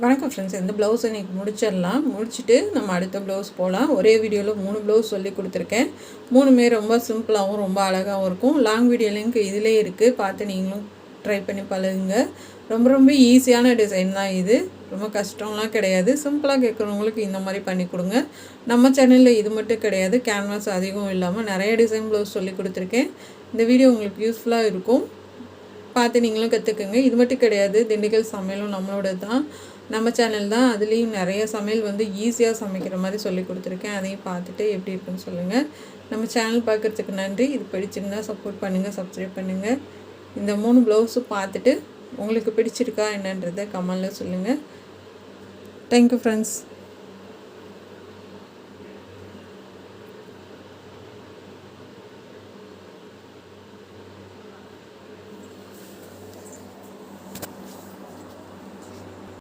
வணக்கம் ஃப்ரெண்ட்ஸ், இந்த ப்ளவுஸை இன்றைக்கி முடிச்சுட்டு நம்ம அடுத்த ப்ளவுஸ் போகலாம். ஒரே வீடியோவில் 3 ப்ளவுஸ் சொல்லி கொடுத்துருக்கேன். 3மே ரொம்ப சிம்பிளாகவும் ரொம்ப அழகாகவும் இருக்கும். லாங் வீடியோ லிங்க் இதிலே இருக்குது, பார்த்து நீங்களும் ட்ரை பண்ணி பழகுங்க. ரொம்ப ஈஸியான டிசைன் தான் இது, ரொம்ப கஷ்டம்லாம் கிடையாது. சிம்பிளாக கேட்குறவங்களுக்கு இந்த மாதிரி பண்ணி கொடுங்க. நம்ம சேனலில் இது மட்டும் கிடையாது, கேன்வாஸ் அதிகம் இல்லாமல் நிறைய டிசைன் ப்ளவுஸ் சொல்லி கொடுத்துருக்கேன். இந்த வீடியோ உங்களுக்கு யூஸ்ஃபுல்லாக இருக்கும், பார்த்து நீங்களும் கற்றுக்குங்க. இது மட்டும் கிடையாது, திண்டுக்கல் சமையலும் நம்மளோட தான், நம்ம சேனல் தான். அதுலேயும் நிறைய சமையல் ஈஸியாக சமைக்கிற மாதிரி சொல்லி கொடுத்துருக்கேன். அதையும் பார்த்துட்டு எப்படி இருக்குன்னு சொல்லுங்கள். நம்ம சேனல் பார்க்குறதுக்கு நன்றி. இது பிடிச்சிருந்தா சப்போர்ட் பண்ணுங்கள், சப்ஸ்கிரைப் பண்ணுங்கள். இந்த 3 ப்ளவுஸும் பார்த்துட்டு உங்களுக்கு பிடிச்சிருக்கா என்னன்றதை கமெண்டில் சொல்லுங்கள். Thank you friends.